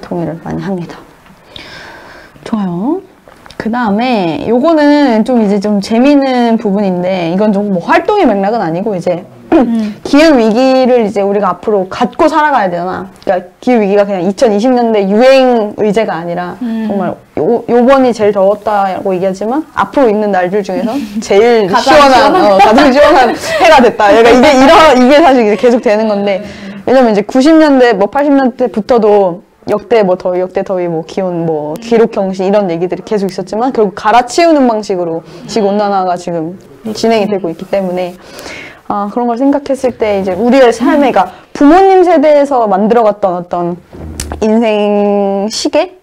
동의를 많이 합니다. 좋아요. 그 다음에 요거는 좀 이제 좀 재미있는 부분인데 이건 좀 뭐 활동의 맥락은 아니고 이제 기후위기를 이제 우리가 앞으로 갖고 살아가야 되잖아. 그러니까 기후위기가 그냥 2020년대 유행 의제가 아니라 정말 요번이 제일 더웠다고 얘기하지만 앞으로 있는 날들 중에서 제일 가장 시원한 해가 됐다. 얘가 이게 사실 이제 계속 되는 건데 왜냐면 이제 90년대 뭐 80년대부터도 역대 뭐 더위, 역대 더위, 뭐 기온, 뭐 기록 경시 이런 얘기들이 계속 있었지만 결국 갈아치우는 방식으로 지구 온난화가 지금 진행이 되고 있기 때문에 그런 걸 생각했을 때 이제 우리의 삶에가 부모님 세대에서 만들어갔던 어떤 인생 시계?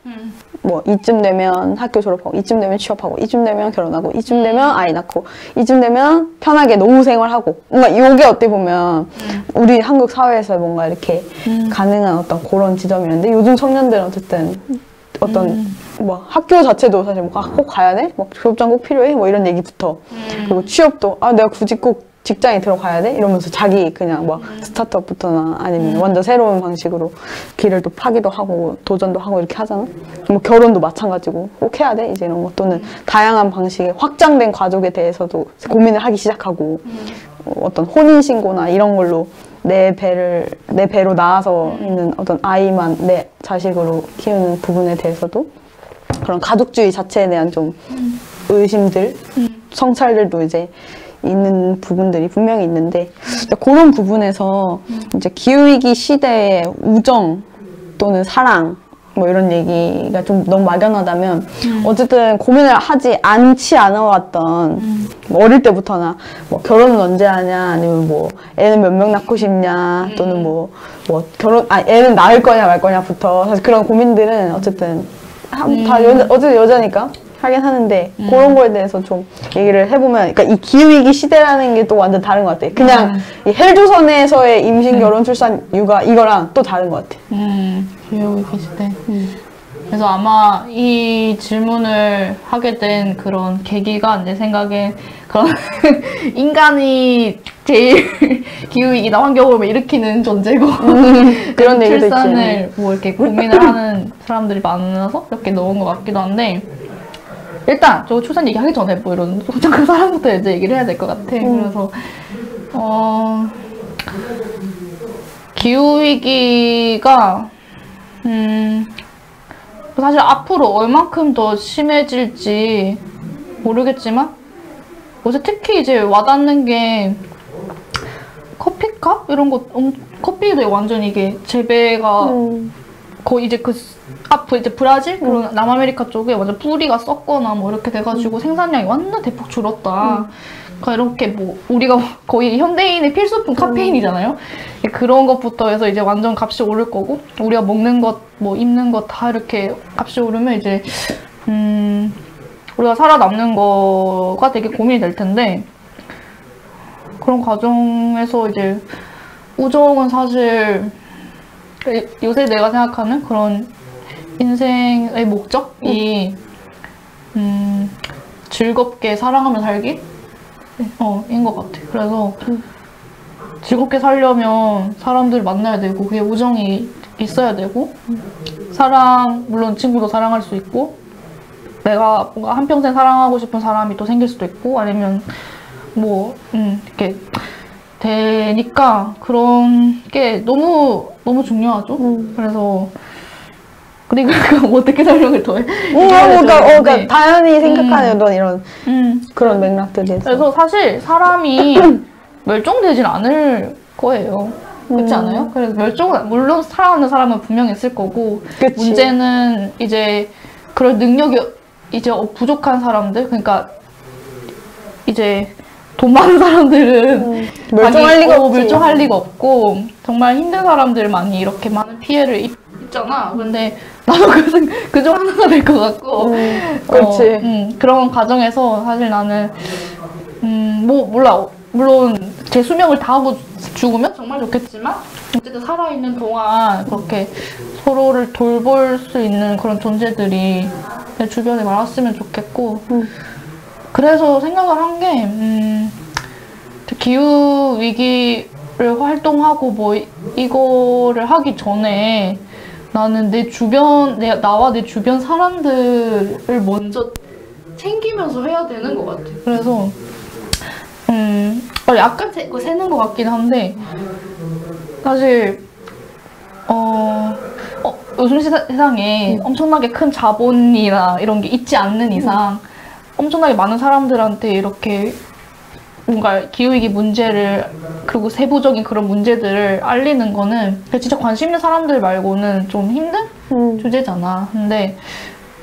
뭐 이쯤 되면 학교 졸업하고 이쯤 되면 취업하고 이쯤 되면 결혼하고 이쯤 되면 아이 낳고 이쯤 되면 편하게 노후 생활하고 뭔가 요게 어떻게 보면 우리 한국 사회에서 뭔가 이렇게 가능한 어떤 그런 지점이었는데 요즘 청년들은 어쨌든 어떤 뭐 학교 자체도 사실 뭐 꼭 가야 돼? 뭐 졸업장 꼭 필요해? 뭐 이런 얘기부터 그리고 취업도 내가 굳이 꼭 직장에 들어가야 돼? 이러면서 자기 그냥 뭐 스타트업부터나 아니면 완전 새로운 방식으로 길을 또 파기도 하고 도전도 하고 이렇게 하잖아. 뭐 결혼도 마찬가지고 꼭 해야 돼? 이제 이런 거 또는 다양한 방식의 확장된 가족에 대해서도 고민을 하기 시작하고 어떤 혼인신고나 이런 걸로 내 배로 낳아서 있는 어떤 아이만 내 자식으로 키우는 부분에 대해서도 그런 가족주의 자체에 대한 좀 의심들, 성찰들도 이제 있는 부분들이 분명히 있는데 그런 부분에서 이제 기후위기 시대의 우정 또는 사랑 뭐 이런 얘기가 좀 너무 막연하다면 어쨌든 고민을 하지 않지 않아왔던 뭐 어릴 때부터나 뭐 결혼은 언제 하냐 아니면 뭐 애는 몇 명 낳고 싶냐 또는 뭐 애는 낳을 거냐 말 거냐부터 사실 그런 고민들은 어쨌든 어쨌든 여자니까 하긴 하는데 그런 거에 대해서 좀 얘기를 해보면 그러니까 이 기후위기 시대라는 게 또 완전 다른 것 같아. 그냥 이 헬조선에서의 임신, 결혼, 출산, 육아 이거랑 또 다른 것 같아. 기후위기 시대. 그래서 아마 이 질문을 하게 된 그런 계기가 내 생각엔 그런 인간이 제일 기후위기나 환경오염을 일으키는 존재고 그런 얘기도 출산을 있지. 뭐 이렇게 고민을 하는 사람들이 많아서 이렇게 넣은 것 같기도 한데 일단 저 출산 얘기하기 전에 뭐 이런 그 사람부터 이제 얘기를 해야 될 것 같아. 그래서 기후위기가 사실 앞으로 얼만큼 더 심해질지 모르겠지만 요새 특히 이제 와닿는 게 커피값? 이런 거 커피도 완전 이게 재배가 거의 이제 이제 브라질? 그런 남아메리카 쪽에 완전 뿌리가 썩거나 뭐 이렇게 돼가지고 생산량이 완전 대폭 줄었다. 그러니까 이렇게 뭐 우리가 거의 현대인의 필수품 카페인이잖아요. 그런 것부터 해서 이제 완전 값이 오를 거고 우리가 먹는 것, 뭐 입는 것 다 이렇게 값이 오르면 이제 우리가 살아남는 거가 되게 고민이 될 텐데 그런 과정에서 이제 우정은 사실 요새 내가 생각하는 그런 인생의 목적이 즐겁게 사랑하며 살기? 인 것 같아. 그래서 즐겁게 살려면 사람들 만나야 되고 그게 우정이 있어야 되고 사랑, 물론 친구도 사랑할 수 있고 내가 뭔가 한평생 사랑하고 싶은 사람이 또 생길 수도 있고 아니면 뭐 이렇게 되니까 그런 게 너무 중요하죠. 그래서 그리고 어떻게 설명을 더해? 그러니까 당연히 생각하는 이런 그런 맥락들이 있어. 그래서 사실 사람이 멸종되진 않을 거예요. 그렇지 않아요? 그래서 물론 살아가는 사람은 분명히 있을 거고 그치. 문제는 이제 그럴 능력이 이제 부족한 사람들 그러니까 이제 돈 많은 사람들은 멸종할 리가 없고 정말 힘든 사람들 많이 이렇게 많은 피해를 입잖아. 근데 나도 그중 하나가 될 것 같고 그렇지. 그런 과정에서 사실 나는 뭐 몰라 물론 제 수명을 다하고 죽으면 정말 좋겠지만 어쨌든 살아있는 동안 그렇게 서로를 돌볼 수 있는 그런 존재들이 내 주변에 많았으면 좋겠고 그래서 생각을 한 게 기후위기를 활동하고 뭐 이거를 하기 전에 나는 나와 내 주변 사람들을 먼저 챙기면서 해야 되는 것 같아. 그래서 약간 새는 것 같긴 한데 사실 요즘 세상에 엄청나게 큰 자본이나 이런 게 있지 않는 이상 엄청나게 많은 사람들한테 이렇게 뭔가 기후위기 문제를 그리고 세부적인 그런 문제들을 알리는 거는 진짜 관심 있는 사람들 말고는 좀 힘든 주제잖아. 근데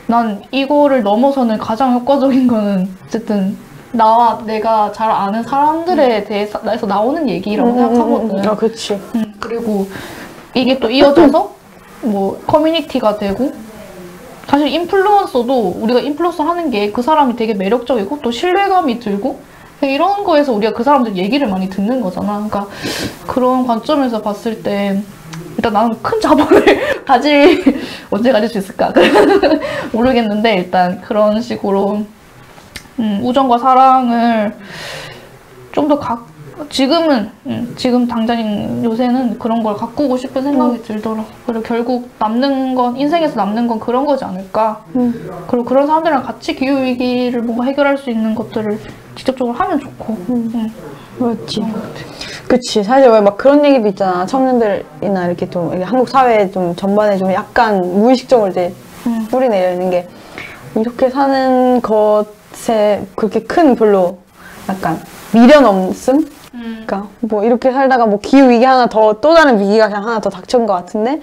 난 이거를 넘어서는 가장 효과적인 거는 어쨌든 나와 내가 잘 아는 사람들에 대해서 나오는 얘기라고 생각하거든. 그치. 그리고 이게 또 이어져서 뭐 커뮤니티가 되고 사실 인플루언서도 우리가 인플루언서 하는 게 그 사람이 되게 매력적이고 또 신뢰감이 들고 이런 거에서 우리가 그 사람들 얘기를 많이 듣는 거잖아. 그러니까 그런 관점에서 봤을 때 일단 나는 큰 자본을 언제 가질 수 있을까? 모르겠는데 일단 그런 식으로 우정과 사랑을 좀 더 지금 당장 요새는 그런 걸 가꾸고 싶은 생각이 들더라. 그리고 결국 인생에서 남는 건 그런 거지 않을까. 그리고 그런 사람들이랑 같이 기후위기를 뭔가 해결할 수 있는 것들을 직접적으로 하면 좋고. 그렇지. 그치. 사실 왜 막 그런 얘기도 있잖아. 청년들이나 이렇게 좀 한국 사회 좀 전반에 좀 약간 무의식적으로 이제 뿌리 내려 있는 게 이렇게 사는 것에 그렇게 큰 별로 약간 미련 없음? 그러니까 뭐 이렇게 살다가 뭐 기후 위기 또 다른 위기가 그냥 하나 더 닥친 것 같은데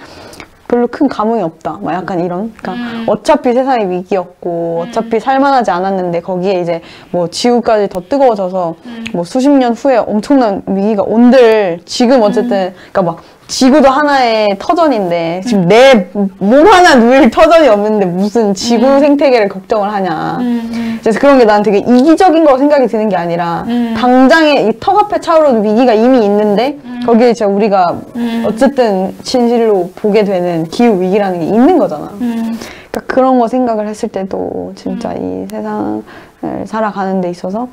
별로 큰 감흥이 없다. 막 약간 이런. 그러니까 어차피 세상이 위기였고 어차피 살만하지 않았는데 거기에 이제 뭐 지구까지 더 뜨거워져서 뭐 수십 년 후에 엄청난 위기가 온들 지금 어쨌든 그러니까 막 지구도 하나의 터전인데 지금 내 몸 하나 누일 터전이 없는데 무슨 지구 생태계를 걱정을 하냐. 그래서 그런 게 난 되게 이기적인 거 생각이 드는 게 아니라 당장에 이 턱 앞에 차오르는 위기가 이미 있는데 거기에 진짜 우리가 어쨌든 진실로 보게 되는 기후 위기라는 게 있는 거잖아. 그러니까 그런 거 생각을 했을 때도 진짜 이 세상을 살아가는 데 있어서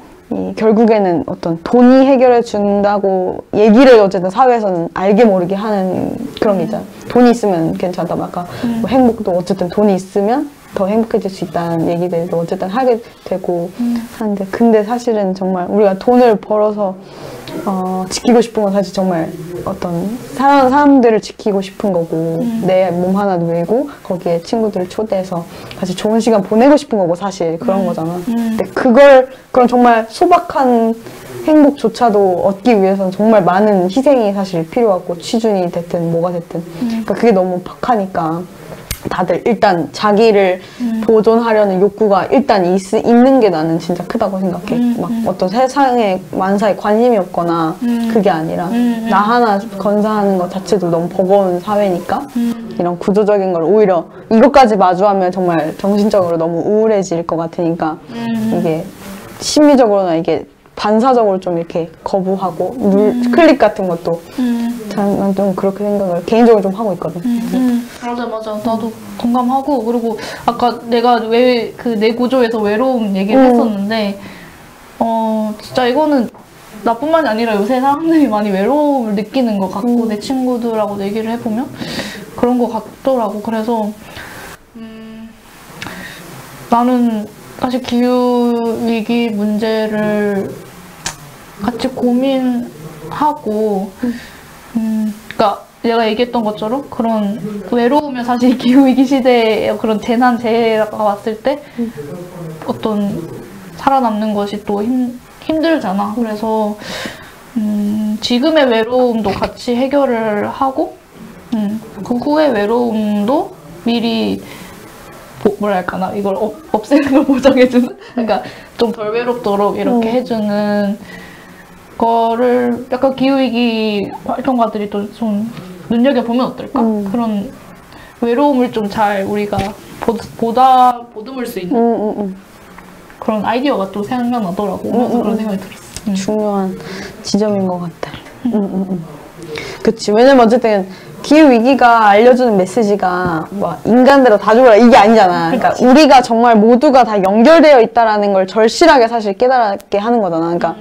결국에는 어떤 돈이 해결해 준다고 얘기를 어쨌든 사회에서는 알게 모르게 하는 그런 게 있잖아. 돈이 있으면 괜찮다. 아까 뭐 행복도 어쨌든 돈이 있으면 더 행복해질 수 있다는 얘기들도 어쨌든 하게 되고 하는데 근데 사실은 정말 우리가 돈을 벌어서 지키고 싶은 건 사실 정말 어떤 사랑하는 사람들을 지키고 싶은 거고 내 몸 하나 누이고 거기에 친구들을 초대해서 같이 좋은 시간 보내고 싶은 거고 사실 그런 거잖아. 근데 그런 정말 소박한 행복조차도 얻기 위해서는 정말 많은 희생이 사실 필요하고 취준이 됐든 뭐가 됐든 그러니까 그게 너무 벅하니까 다들 일단 자기를 보존하려는 욕구가 일단 있는 게 나는 진짜 크다고 생각해. 막 어떤 세상에 만사에 관심이 없거나 그게 아니라 나 하나 건사하는 것 자체도 너무 버거운 사회니까 이런 구조적인 걸 오히려 이것까지 마주하면 정말 정신적으로 너무 우울해질 것 같으니까 이게 심리적으로나 이게 반사적으로 좀 이렇게 거부하고 클릭 같은 것도 난 좀 그렇게 생각을 개인적으로 좀 하고 있거든. 맞아. 나도 공감하고 그리고 아까 내가 왜 그 내 구조에서 외로움 얘기를 했었는데 진짜 이거는 나뿐만이 아니라 요새 사람들이 많이 외로움을 느끼는 것 같고 내 친구들하고 얘기를 해보면 그런 것 같더라고. 그래서 나는 사실 기후위기 문제를 같이 고민하고 그러니까 내가 얘기했던 것처럼 그런 외로우면 사실 기후위기 시대에 그런 재해가 왔을 때 어떤 살아남는 것이 또 힘들잖아. 그래서 지금의 외로움도 같이 해결을 하고 그 후의 외로움도 미리 뭐랄까나 이걸 없애는 걸 보장해주는 그러니까 좀 덜 외롭도록 이렇게 해주는 거를 약간 기후위기 활동가들이 또 좀 눈여겨보면 어떨까? 그런 외로움을 좀 잘 우리가 보듬을 수 있는 그런 아이디어가 또 생각나더라고. 그래서 그런 생각이 들었어. 중요한 지점인 것 같아. 그치. 왜냐면 어쨌든 기후위기가 알려주는 메시지가 뭐 인간대로 다 죽어라 이게 아니잖아. 그러니까 우리가 정말 모두가 다 연결되어 있다라는 걸 절실하게 사실 깨달게 하는 거잖아. 그러니까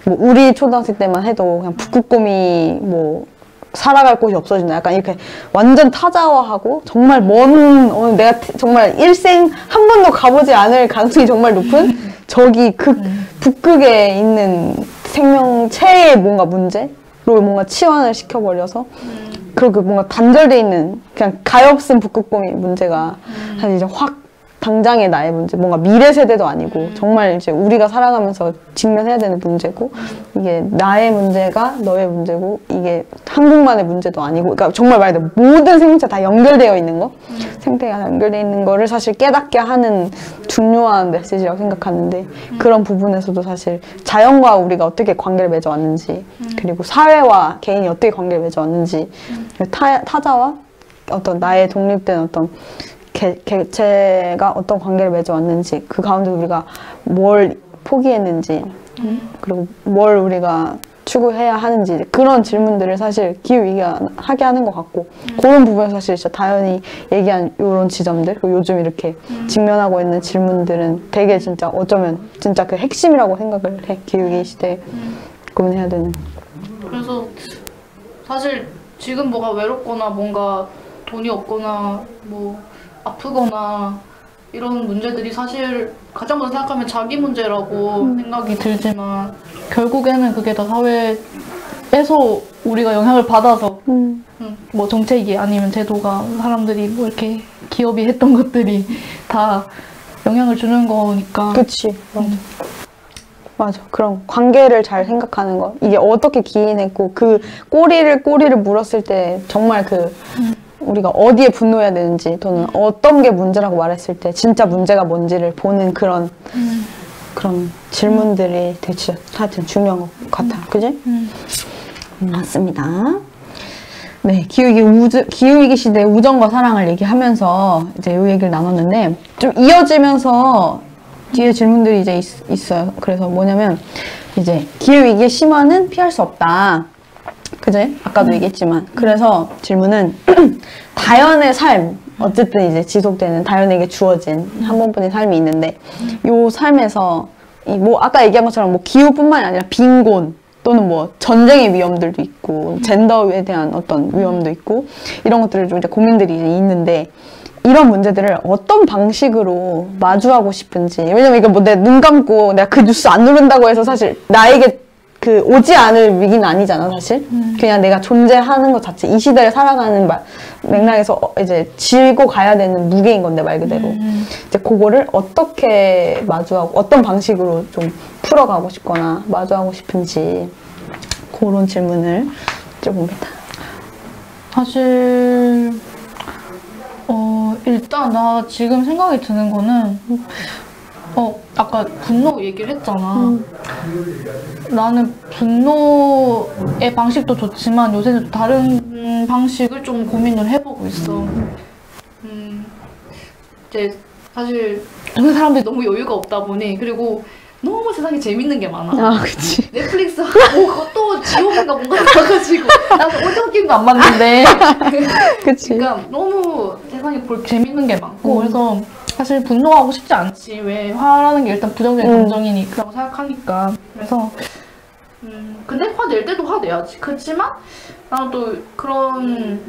뭐 우리 초등학생 때만 해도 그냥 북극곰이 뭐 살아갈 곳이 없어진다. 약간 이렇게 완전 타자화하고 정말 먼 내가 정말 일생 한 번도 가보지 않을 가능성이 정말 높은 저기 북극에 있는 생명체의 뭔가 문제로 뭔가 치환을 시켜버려서 그리고 뭔가 단절돼 있는 그냥 가엾은 북극곰의 문제가 사실 이제 확 당장의 나의 문제, 뭔가 미래 세대도 아니고 정말 이제 우리가 살아가면서 직면해야 되는 문제고 이게 나의 문제가 너의 문제고 이게 한국만의 문제도 아니고 그러니까 정말 말 그대로 모든 생명체 다 연결되어 있는 거 생태계가 연결되어 있는 거를 사실 깨닫게 하는 중요한 메시지라고 생각하는데 그런 부분에서도 사실 자연과 우리가 어떻게 관계를 맺어왔는지 그리고 사회와 개인이 어떻게 관계를 맺어왔는지 타자와 어떤 나의 독립된 어떤 개체가 어떤 관계를 맺어왔는지 그 가운데 우리가 뭘 포기했는지 그리고 뭘 우리가 추구해야 하는지 그런 질문들을 사실 기후위기가 하게 하는 것 같고 그런 부분에서 사실 진짜 다현이 얘기한 이런 지점들 그리고 요즘 이렇게 직면하고 있는 질문들은 되게 진짜 어쩌면 진짜 그 핵심이라고 생각을 해. 기후위기 시대에 고민해야 되는. 그래서 사실 지금 뭐가 외롭거나 뭔가 돈이 없거나 뭐 아프거나 이런 문제들이 사실 가장 먼저 생각하면 자기 문제라고 생각이 들지만 결국에는 그게 다 사회에서 우리가 영향을 받아서 뭐 정책이 아니면 제도가 사람들이 뭐 이렇게 기업이 했던 것들이 다 영향을 주는 거니까. 그치 맞아. 그런 관계를 잘 생각하는 거 이게 어떻게 기인했고 그 꼬리를 물었을 때 정말 우리가 어디에 분노해야 되는지 또는 어떤 게 문제라고 말했을 때 진짜 문제가 뭔지를 보는 그런 질문들이 되게 하여튼 중요한 것 같아. 그지? 맞습니다. 네, 기후위기 시대의 우정과 사랑을 얘기하면서 이제 이 얘기를 나눴는데 좀 이어지면서 뒤에 질문들이 이제 있어요. 그래서 뭐냐면 이제 기후위기의 심화는 피할 수 없다. 그제? 아까도 얘기했지만 그래서 질문은 다연의 삶 어쨌든 이제 지속되는 다연에게 주어진 한 번뿐인 삶이 있는데 요 삶에서 뭐 아까 얘기한 것처럼 뭐 기후뿐만이 아니라 빈곤 또는 뭐 전쟁의 위험들도 있고 젠더에 대한 어떤 위험도 있고 이런 것들을 좀 이제 고민들이 이제 있는데 이런 문제들을 어떤 방식으로 마주하고 싶은지 왜냐면 이거 뭐 내 눈 감고 내가 그 뉴스 안 누른다고 해서 사실 나에게 오지 않을 위기는 아니잖아, 사실. 그냥 내가 존재하는 것 자체, 이 시대를 살아가는 맥락에서 이제 지고 가야 되는 무게인 건데, 말 그대로. 이제 그거를 어떻게 마주하고, 어떤 방식으로 좀 풀어가고 싶거나, 마주하고 싶은지, 그런 질문을 드려봅니다. 사실, 일단 나 지금 생각이 드는 거는, 아까 분노 얘기를 했잖아. 나는 분노의 방식도 좋지만 요새는 다른 방식을 좀 고민을 해보고 있어. 이제 사실 젊은 사람들이 너무 여유가 없다 보니 그리고 너무 세상에 재밌는 게 많아. 아, 그치. 넷플릭스 하고 그것도 지옥인가 뭔가 나가지고 나도 오징어 게임도 안 봤는데 그치. 그러니까 너무 세상에 볼 재밌는 게 많고 그래서 사실 분노하고 싶지 않지. 왜 화라는 게 일단 부정적인 감정이니까 생각하니까. 그래서 근데 화낼 때도 화내야지. 그렇지만 나는 또 그런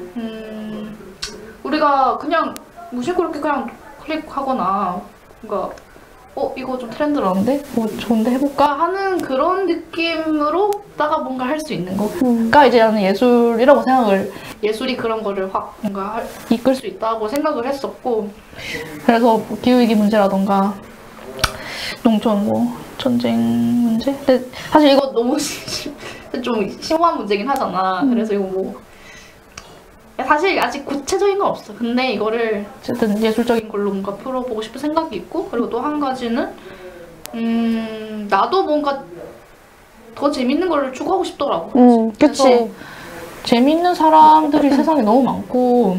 우리가 그냥 무심코 이렇게 그냥 클릭하거나 뭔가 이거 좀 트렌드라는데? 뭐 좋은데 해볼까? 하는 그런 느낌으로다가 뭔가 할 수 있는 거가 이제 나는 예술이라고 생각을 예술이 그런 거를 확 뭔가 이끌 수 있다고 생각을 했었고 그래서 기후위기 문제라던가 농촌 뭐 전쟁 문제? 근데 사실 이거 너무 좀 심오한 문제긴 하잖아. 그래서 이거 뭐 사실 아직 구체적인 건 없어. 근데 이거를 어쨌든 예술적인 걸로 뭔가 풀어보고 싶은 생각이 있고 그리고 또 한 가지는 나도 뭔가 더 재밌는 걸 추구하고 싶더라고. 그치. 재밌는 사람들이 세상에 너무 많고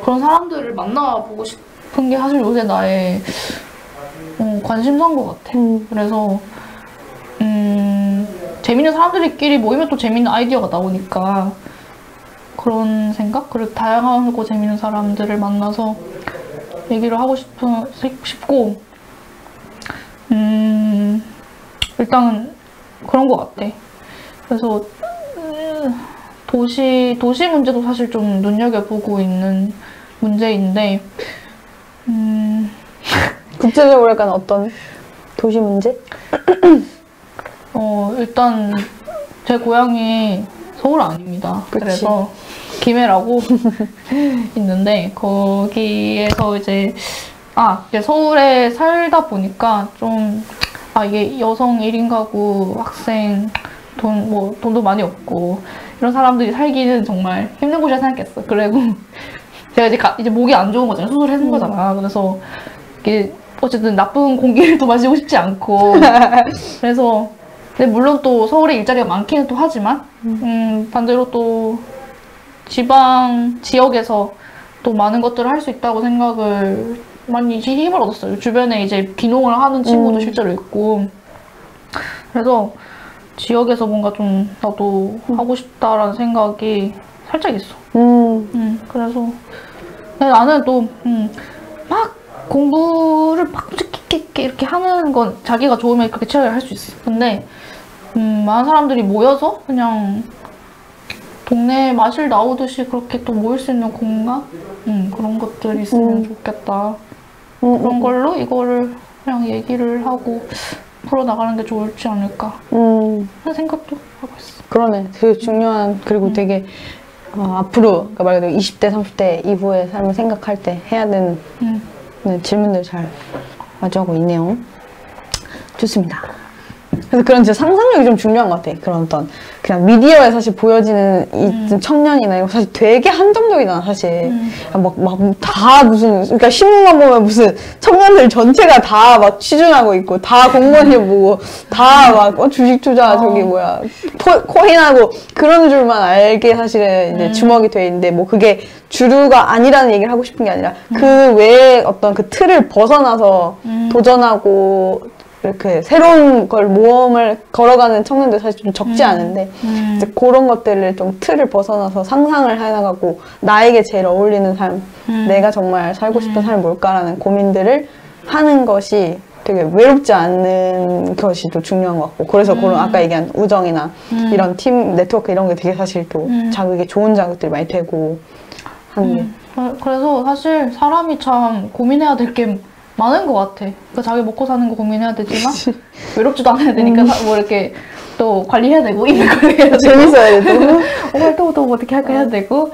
그런 사람들을 만나보고 싶은 게 사실 요새 나의 관심사인 것 같아. 그래서 재밌는 사람들끼리 모이면 또 재밌는 아이디어가 나오니까 그런 생각? 그리고 다양하고 재밌는 사람들을 만나서 얘기를 하고 싶고 일단은 그런 것 같아. 그래서 도시 문제도 사실 좀 눈여겨보고 있는 문제인데, 구체적으로 약간 어떤 도시 문제? 일단 제 고향이 서울 아닙니다. 그치. 그래서 김해라고 있는데 거기에서 이제 서울에 살다 보니까 좀 이게 여성 1인 가구 학생 돈도 많이 없고 이런 사람들이 살기는 정말 힘든 곳이라 생각했어. 그리고 제가 이제 목이 안 좋은 거잖아. 수술했는 거잖아. 그래서 이게 어쨌든 나쁜 공기를 또 마시고 싶지 않고 그래서 근데 물론 또 서울에 일자리가 많기는 또 하지만 반대로 또 지역에서 또 많은 것들을 할 수 있다고 생각을 많이 힘을 얻었어요. 주변에 이제 귀농을 하는 친구도 실제로 있고 그래서 지역에서 뭔가 좀 나도 하고 싶다라는 생각이 살짝 있어. 그래서 근데 나는 또 막 공부를 막 이렇게 하는 건 자기가 좋으면 그렇게 취업을 할 수 있어. 근데 많은 사람들이 모여서 그냥 동네에 마실 나오듯이 그렇게 또 모일 수 있는 공간? 그런 것들이 있으면 좋겠다. 그런 걸로 이거를 그냥 얘기를 하고 풀어나가는 게 좋을지 않을까 하는 생각도 하고 있어. 그러네. 되게 중요한, 그리고 되게 앞으로, 그러니까 말 그대로 20대, 30대 이후의 삶을 생각할 때 해야 되는 질문들 잘 마주하고 있네요. 좋습니다. 그래서 그런 진짜 상상력이 좀 중요한 것 같아. 그런 어떤 그냥 미디어에 사실 보여지는 이 청년이나 이거 사실 되게 한정적이잖아 사실. 막 다 무슨 그러니까 신문만 보면 무슨 청년들 전체가 다 막 취준하고 있고 다 공무원 시험 보고 다 막 주식 투자 저기 뭐야 코인하고 그런 줄만 알게 사실은 이제 주목이 돼 있는데 뭐 그게 주류가 아니라는 얘기를 하고 싶은 게 아니라 그 외에 어떤 그 틀을 벗어나서 도전하고 이렇게 새로운 걸 모험을 걸어가는 청년들 사실 좀 적지 않은데 이제 그런 것들을 좀 틀을 벗어나서 상상을 해나가고 나에게 제일 어울리는 삶, 내가 정말 살고 싶은 삶이 뭘까라는 고민들을 하는 것이 되게 외롭지 않는 것이 또 중요한 것 같고 그래서 그런 아까 얘기한 우정이나 이런 팀 네트워크 이런 게 되게 사실 또 자극이 좋은 자극들이 많이 되고 하는 게 그래서 사실 사람이 참 고민해야 될 게 많은 것 같아. 그러니까 자기 먹고 사는 거 고민해야 되지만 외롭지도 않아야 되니까 뭐 이렇게 또 관리해야 되고 입을 관리해야 되고 재밌어야 되고 활동도 뭐 어떻게 할까 해야 되고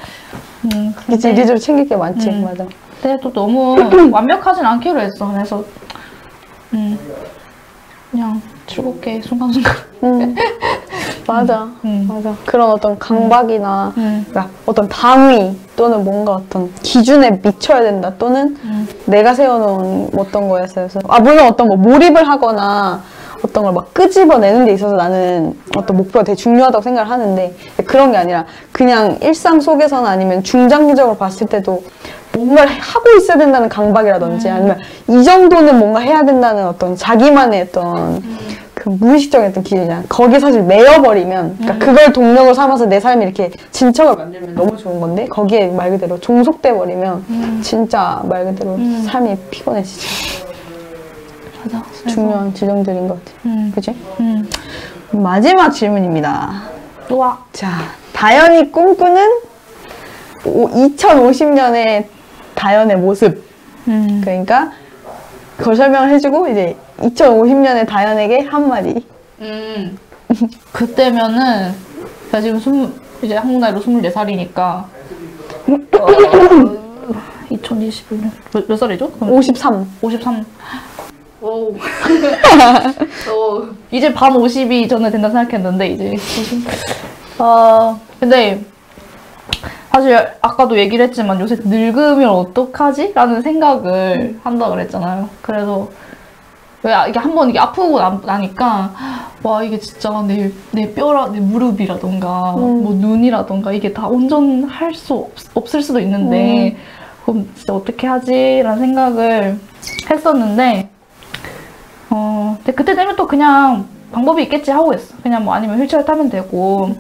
그치 이리저리 챙길 게 많지 맞아. 근데 또 너무 완벽하진 않기로 했어. 그래서 그냥 즐겁게 순간순간 맞아 맞아. 그런 어떤 강박이나 그러니까 어떤 당위 또는 뭔가 어떤 기준에 미쳐야 된다 또는 내가 세워놓은 어떤 거에 있어서 물론 어떤 뭐 몰입을 하거나 어떤 걸 막 끄집어내는 데 있어서 나는 어떤 목표가 되게 중요하다고 생각을 하는데 그런 게 아니라 그냥 일상 속에서나 아니면 중장기적으로 봤을 때도 뭔가를 하고 있어야 된다는 강박이라든지 아니면 이 정도는 뭔가 해야 된다는 어떤 자기만의 어떤 그 무의식적인 어떤 기준이잖아. 거기에 사실 매여버리면 그러니까 그걸 동력으로 삼아서 내 삶이 이렇게 진척을 만들면 너무 좋은 건데 거기에 말 그대로 종속돼 버리면 진짜 말 그대로 삶이 피곤해지지. 맞아. 중요한 지점들인 것 같아. 그치? 마지막 질문입니다. 좋아. 자, 다현이 꿈꾸는 2050년의 다현의 모습. 그러니까 그걸 설명을 해주고 이제 2050년의 다현에게 한마디. 그때면은 제가 지금 이제 한국 나이로 24살이니까 2021년 몇 살이죠? 53. 53. 오. 이제 밤 50이 전에 된다 생각했는데 이제 50. 근데 사실 아까도 얘기를 했지만 요새 늙으면 어떡하지? 라는 생각을 한다 그랬잖아요. 그래서 왜 이게 한번 이게 아프고 나니까 와 이게 진짜 내 뼈라 내 무릎이라던가 뭐 눈이라던가 이게 다 온전할 수 없을 수도 있는데 그럼 진짜 어떻게 하지? 라는 생각을 했었는데 근데 그때 되면 또 그냥 방법이 있겠지 하고 있어. 그냥 뭐 아니면 휠체어 타면 되고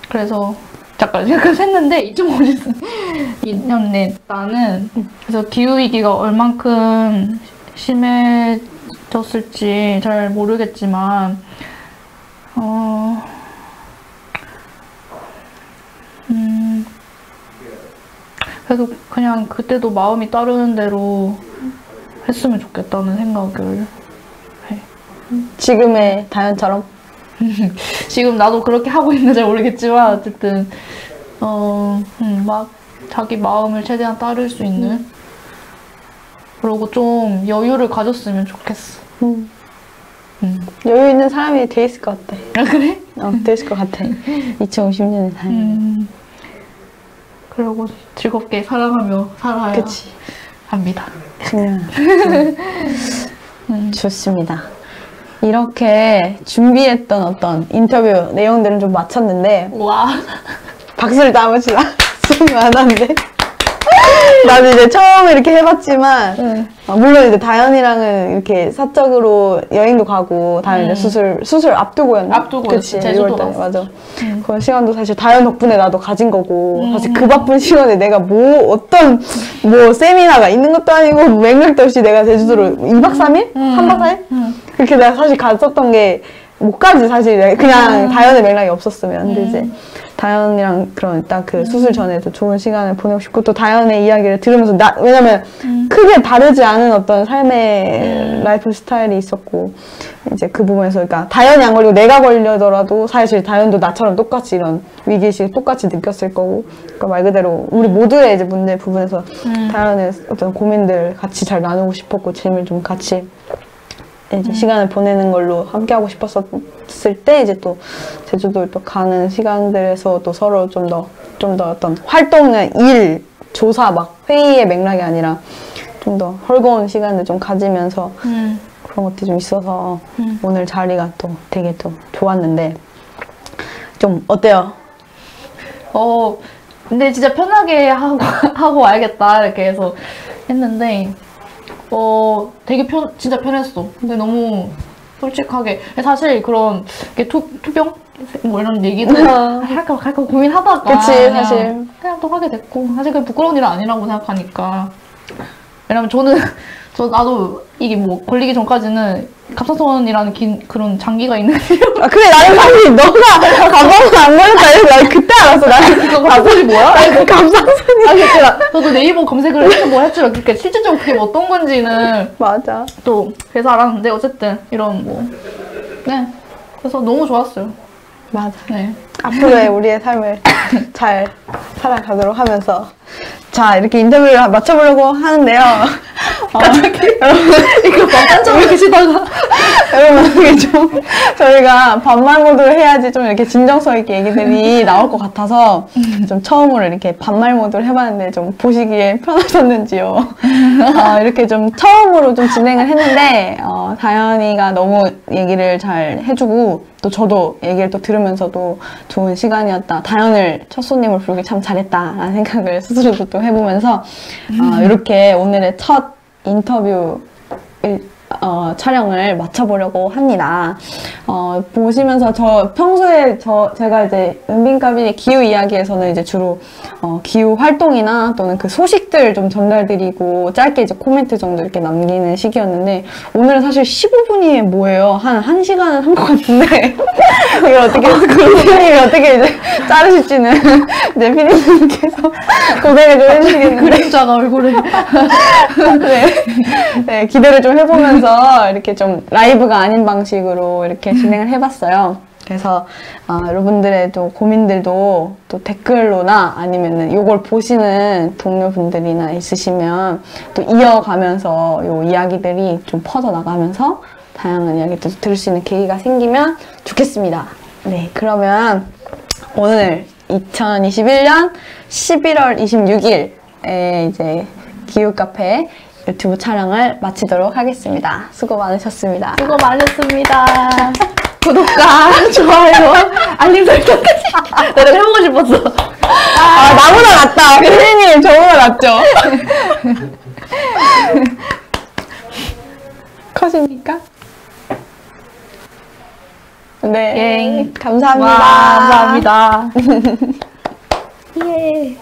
그래서 잠깐 생각을 했는데 2050년에 나는 그래서 기후위기가 얼만큼 심해졌을지 잘 모르겠지만 그래도 그냥 그때도 마음이 따르는 대로 했으면 좋겠다는 생각을 해. 지금의 다현처럼? 지금 나도 그렇게 하고 있는지 모르겠지만 어쨌든 막 자기 마음을 최대한 따를 수 있는 그리고 좀 여유를 가졌으면 좋겠어. 여유 있는 사람이 돼 있을 것 같아. 아 그래? 돼 있을 것 같아. 2050년에 다현. 그리고 즐겁게 사랑하며 살아야 그치. 합니다. 좋습니다. 이렇게 준비했던 어떤 인터뷰 내용들은 좀 마쳤는데 와. 박수를 다 한번씩 쏘면 안 하는데 나도 이제 처음 이렇게 해봤지만 물론 이제 다현이랑은 이렇게 사적으로 여행도 가고 다현 이제 수술 앞두고였나? 앞두고 그치, 제주도 6월 달에 갔어. 맞아. 그런 시간도 사실 다현 덕분에 나도 가진 거고 사실 그 바쁜 시간에 내가 어떤 세미나가 있는 것도 아니고 맥락도 없이 내가 제주도를 2박 3일? 3박 4일? 그렇게 내가 사실 갔었던 게 못 가지 사실 그냥 다현의 맥락이 없었으면 근데 이제 다현이랑 그런 일단 그 수술 전에도 좋은 시간을 보내고 싶고 또 다현의 이야기를 들으면서 왜냐면 크게 다르지 않은 어떤 삶의 라이프 스타일이 있었고 이제 그 부분에서 그러니까 다현이 안 걸리고 내가 걸려더라도 사실 다현도 나처럼 똑같이 이런 위기의식을 똑같이 느꼈을 거고 그러니까 말 그대로 우리 모두의 이제 문제 부분에서 다현의 어떤 고민들 같이 잘 나누고 싶었고 재미를 좀 같이 이제 시간을 보내는 걸로 함께 하고 싶었을 때 이제 또 제주도를 또 가는 시간들에서 또 서로 좀 더 어떤 활동이나 일, 조사 막 회의의 맥락이 아니라 좀 더 헐거운 시간을 좀 가지면서 그런 것들이 좀 있어서 오늘 자리가 또 되게 또 좋았는데 좀 어때요? 근데 진짜 편하게 하고 와야겠다 이렇게 해서 했는데 되게 진짜 편했어. 근데 너무 솔직하게. 사실 그런, 투병? 뭐 이런 얘기도 할까 고민하다가. 그치, 사실. 그냥 또 하게 됐고. 사실 그게 부끄러운 일은 아니라고 생각하니까. 왜냐면 나도 이게 걸리기 전까지는 갑상선이라는 그런 장기가 있는 아, 그래, 나는 사실 너가 갑상선 안 걸렸다 해서 나 그때 알았어. 나는 갑상선이 뭐야? 그 갑상선이. 아니, 저도 네이버 검색을 해서 했지만, 그렇게 실질적으로 그게 어떤 건지는. 맞아. 또, 그래서 알았는데, 어쨌든, 이런 네. 그래서 너무 좋았어요. 맞아. 네. 앞으로의 우리의 삶을 잘 살아가도록 하면서. 자, 이렇게 인터뷰를 마쳐보려고 하는데요. 이거 막단점을 계시다가. 여러분, 이게 좀, 저희가 반말 모드로 해야지 좀 이렇게 진정성 있게 얘기들이 나올 것 같아서 좀 처음으로 이렇게 반말 모드로 해봤는데 좀 보시기에 편하셨는지요. 이렇게 좀 처음으로 좀 진행을 했는데, 다현이가 너무 얘기를 잘 해주고, 또 저도 얘기를 또 들으면서도 좋은 시간이었다. 다현을 첫 손님을 부르기 참 잘했다라는 생각을 스스로도 또 해보면서 이렇게 오늘의 첫 인터뷰 촬영을 마쳐보려고 합니다. 보시면서 평소에 제가 이제 은빈까비의 기후 이야기에서는 이제 주로 기후 활동이나 또는 그 소식들 좀 전달드리고 짧게 이제 코멘트 정도 이렇게 남기는 시기였는데 오늘은 사실 15분이 뭐예요? 한 1시간은 한 것 같은데 이걸 어떻게 이제 자르실지는 이제 피디님께서 고생을 좀 해주시겠는데 그림자가 얼굴에 네, 기대를 좀 해보면서 이렇게 좀 라이브가 아닌 방식으로 이렇게 진행을 해봤어요. 그래서 여러분들의 또 고민들도 또 댓글로나 아니면은 요걸 보시는 동료분들이나 있으시면 또 이어가면서 요 이야기들이 좀 퍼져나가면서 다양한 이야기도 들을 수 있는 계기가 생기면 좋겠습니다. 네, 그러면 오늘 2021년 11월 26일에 이제 기후카페 유튜브 촬영을 마치도록 하겠습니다. 수고 많으셨습니다. 수고 많으셨습니다. 구독과 좋아요, 알림 설정까지. 내가 해보고 싶었어. 나보다 낫다. 피디님, 저보다 낫죠? 컷입니까? 네. 감사합니다. 와, 감사합니다. 예.